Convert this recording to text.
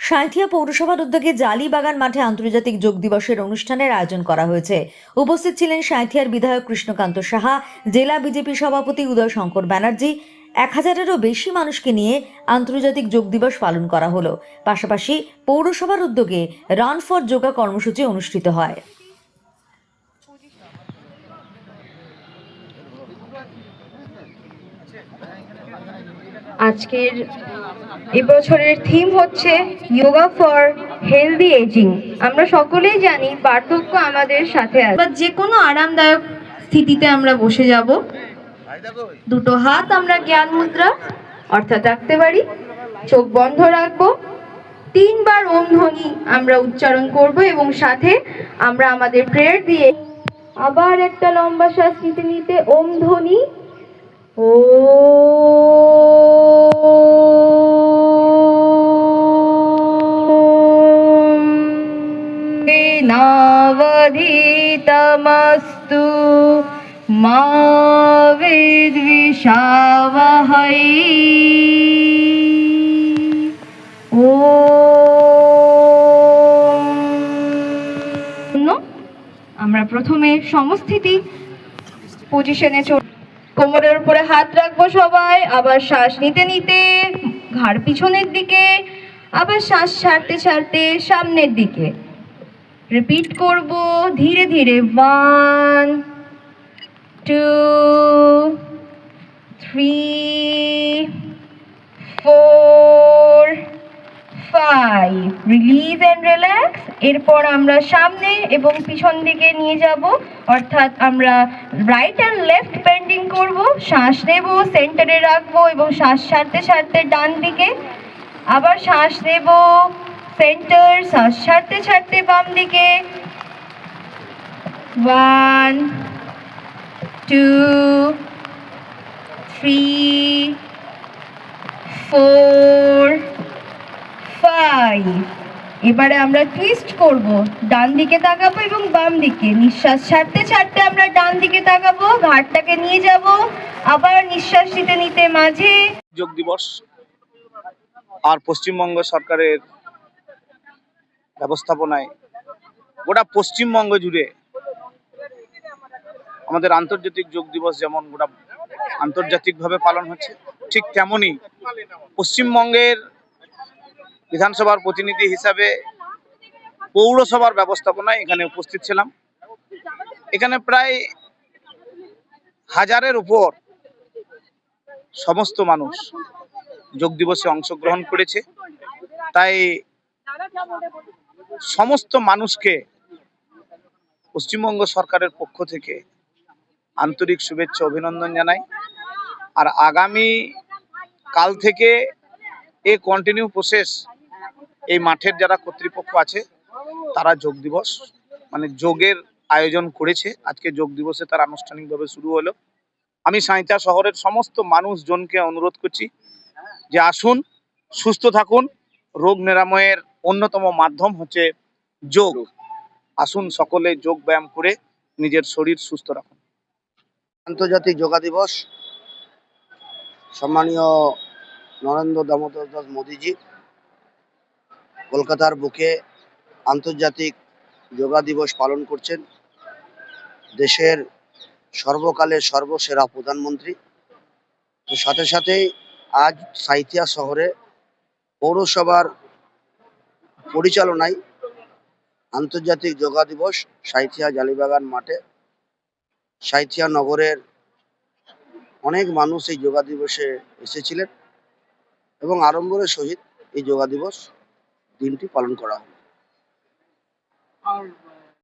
সাঁইথিয়া পৌরসভার উদ্যোগে জালিবাগান মাঠে আন্তর্জাতিক যোগ দিবসের অনুষ্ঠানের আয়োজন করা হয়েছে। উপস্থিত ছিলেন সাঁইথিয়ার বিধায়ক কৃষ্ণকান্ত সাহা, জেলা বিজেপি সভাপতি উদয় শঙ্কর ব্যানার্জি। 1000-এরও বেশি মানুষকে নিয়ে আন্তর্জাতিক যোগ দিবস পালন করা হলো। পাশাপাশি পৌরসভার উদ্যোগে রান ফর যোগা কর্মসূচি অনুষ্ঠিত হয়। আজকের এবছরের থিম হচ্ছে যোগা ফর হেলদি এজিং। আমরা সকলেই জানি বার্ধক্য আমাদের সাথে আছে, বা যে কোনো আরামদায়ক স্থিতিতে আমরা বসে যাব। দুটো হাত আমরা জ্ঞান মুদ্রা অর্থাৎ রাখতে পারি, চোখ বন্ধ রাখবো, 3 বার ওম ধ্বনি আমরা উচ্চারণ করব এবং সাথে আমরা আমাদের প্রেয়ার দিয়ে আবার একটা লম্বা শ্বাস নিতে নিতে ওম ধ্বনি ও নাবধিতমস্তু মা বিদ্বিষাবহৈ। আমরা প্রথমে সমস্থিতি পজিশনে কোমরের উপরে হাত রাখবো সবাই, আবার শ্বাস নিতে নিতে ঘাড় পিছনের দিকে, আবার শ্বাস ছাড়তে ছাড়তে সামনের দিকে। রিপিট করব ধীরে ধীরে। 1 2 3 4 5। Release and relax. এরপর আমরা সামনে এবং পিছন দিকে নিয়ে যাব, অর্থাৎ আমরা রাইট অ্যান্ড লেফট বেন্ডিং করব। শ্বাস নেব, সেন্টারে রাখবো এবং শ্বাস ছাড়তে ছাড়তে ডান দিকে, আবার শ্বাস নেব, সেন্টার, শ্বাস ছাড়তে ছাড়তে বাম দিকে। 1 2 3 4 5। এবারে আমরা টুইস্ট করব, ডান দিকে তাকাবো এবং বাম দিকে। নিঃশ্বাস ছাড়তে ছাড়তে আমরা ডান দিকে তাকাবো, ঘাড়টাকে নিয়ে যাব, আবার নিঃশ্বাস নিতে নিতে মাঝে। যোগ দিবস আর পশ্চিমবঙ্গ সরকারের ব্যবস্থাপনায় গোটা পশ্চিমবঙ্গ জুড়ে আমাদের আন্তর্জাতিক যোগ দিবস যেমন গোটা আন্তর্জাতিকভাবে পালন হচ্ছে, ঠিক তেমনই পশ্চিমবঙ্গের বিধানসভার প্রতিনিধি হিসাবে পৌরসভার ব্যবস্থাপনায় এখানে উপস্থিত ছিলাম। এখানে প্রায় 1000-এর উপর সমস্ত মানুষ যোগ দিবসে অংশগ্রহণ করেছে। তাই সমস্ত মানুষকে পশ্চিমবঙ্গ সরকারের পক্ষ থেকে আন্তরিক শুভেচ্ছা অভিনন্দন জানাই। আর আগামী কাল থেকে কন্টিনিউ প্রসেস এই মাঠের যারা কর্তৃপক্ষ আছে তারা যোগ দিবস মানে যোগের আয়োজন করেছে। আজকে যোগ দিবসে তার আনুষ্ঠানিকভাবে শুরু হলো। আমি সাঁইথিয়া শহরের সমস্ত মানুষজনকে অনুরোধ করছি যে আসুন, সুস্থ থাকুন। রোগ নিরাময়ের অন্যতম মাধ্যম হচ্ছে যোগ। আসুন সকলে যোগ ব্যায়াম করে নিজের শরীর সুস্থ রাখুন। আন্তর্জাতিক যোগা দিবস সম্মানীয় নরেন্দ্র দামোদর দাস মোদীজি কলকাতার বুকে আন্তর্জাতিক যোগা দিবস পালন করছেন। দেশের সর্বকালের সর্বসেরা প্রধানমন্ত্রী। তো সাথে সাথেই আজ সাঁইথিয়া শহরে পৌরসভার পরিচালনায় আন্তর্জাতিক যোগা দিবস সাঁইথিয়া জালিবাগান মাঠে। সাঁইথিয়া নগরের অনেক মানুষ এই যোগা দিবসে এসেছিলেন এবং আড়ম্বরের সহিত এই যোগা দিবস দিনটি পালন করা হলো।